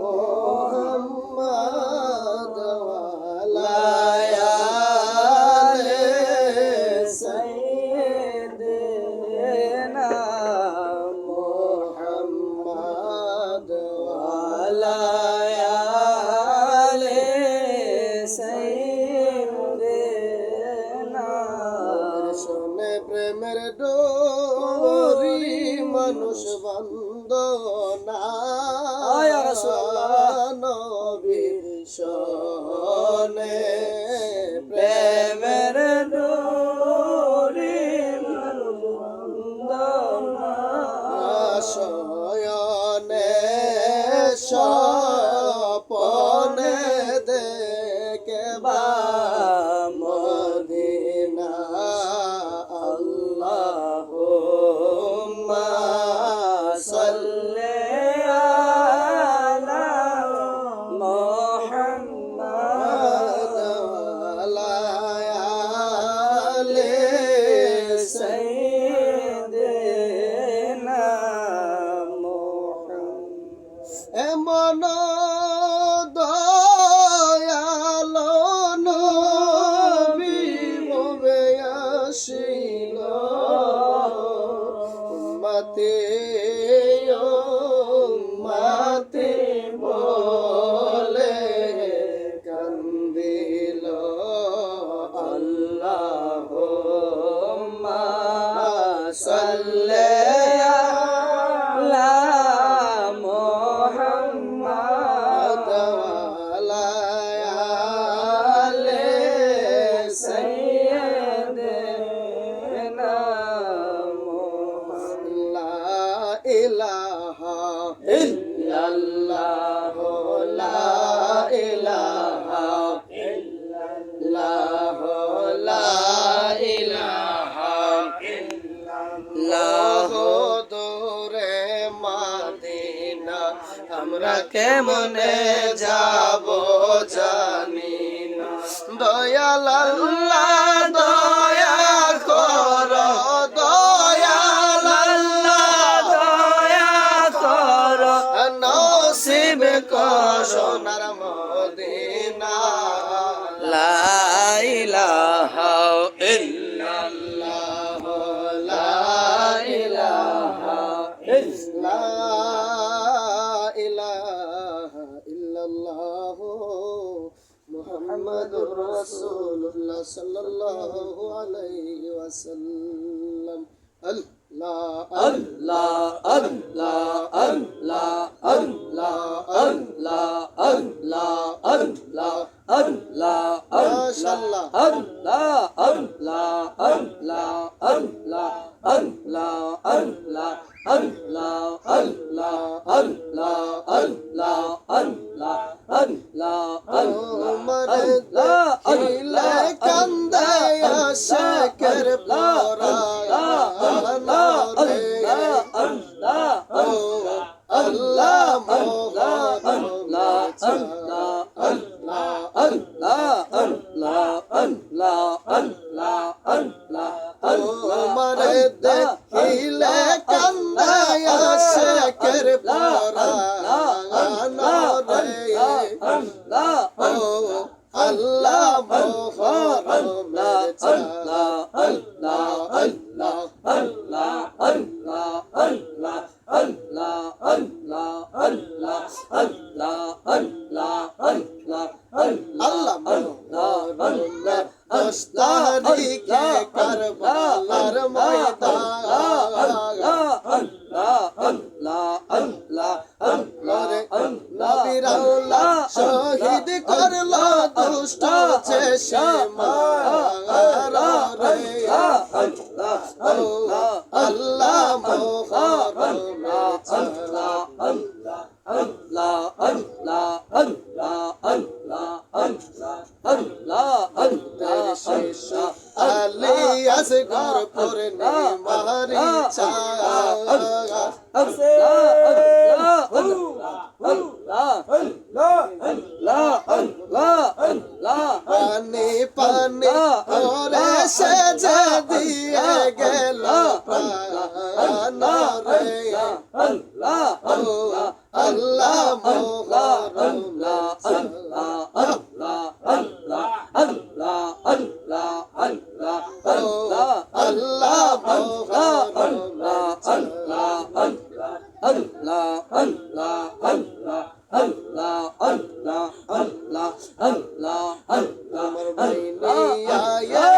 মোহাম্মদ ওয়ালা আলে সাইয়্যিদিনা মোহাম্মদ ওয়ালা আলে সাইয়্যিদিনা শুনে প্রেমের ডোরি মানুষ বন্দনা নবীর শোনে প্রেমের ডোরি মানুষ বন্দনা শয়নে স্বপনে দেখবা মদিনা আল্লাহুম্মা সাল্লি আলা মুহাম্মাদ ওয়ালা আলি সাইয়্যিদিনা মুহাম্মাদ এমন দয়ালো নবী হবে আসিল উম্মতে উম্মতে বলে কান্দিল আল্লাহুম্মা সাল্লি আলা মুহাম্মাদ ওয়ালা আলি সাইয়্যিদিনা লা ইলাহা ইল্লাল্লাহ লা ইলাহা ইল্লাল্লাহ লা ইলাহা ইল্লাল্লাহ দূরে মদিনা আমরা কেমনে যাব জানি না দয়াল আল্লাহ দয়া কর দয়াল আল্লাহ দয়া কর নসিব কর সোনার মদিনা লা ইলাহা ইল্লাল্লাহ লা ইলাহা ইল্লাল্লাহ মুহাম্মাদুর রাসূলুল্লাহ সাল্লাল্লাহু আলাইহি ওয়াসাল্লাম আল্লাহ আল্লাহ আল্লাহ আল্লাহ আল্লাহ আল্লাহ আল্লাহ আল্লাহ আল্লাহ মাশাআল্লাহ আল্লাহ আল্লাহ আল্লাহ আল্লাহ আল্লাহ আল্লাহ আল্লাহ আল্লাহ আল্লাহ আল্লাহ আল্লাহ আল্লাহ আল্লাহ আল্লাহ কান্দে আশিকের পরা আল্লাহ আল্লাহ আল্লাহ আল্লাহ আল্লাহ আল্লাহ আল্লাহ আল্লাহ আল্লাহ আল্লাহ আল্লাহ আল্লাহ মারে দেখিলে কান্দে আশিকের পরা আল্লাহ মোহরম আল্লাহ আল্লাহ আল্লাহ আল্লাহ আল্লাহ আল্লাহ আল্লাহ আল্লাহ আল্লাহ আল্লাহ আল্লাহ আল্লাহ আল্লাহ মোহরম 10 তারিখে কারবালার ময়দান আল্লাহ আল্লাহ আল্লাহ আল্লাহ নবীর আল্লাহ শহীদ করলো দুষ্ট যে সীমারা রে আল্লাহ আল্লাহ আল্লাহ মোহরম আল্লাহ আল্লাহ আল্লাহ আল্লাহ আল্লাহ আল্লাহ আল্লাহ আল্লাহ আল্লাহ শেষ আলী আসগর পরনে মারি চা পানি পানি ওরে সে যে দিয়ে গেল প্রাণ রে আল্লাহ আল্লাহ আল্লাহ মোহরম তোমার বাইনে আয়া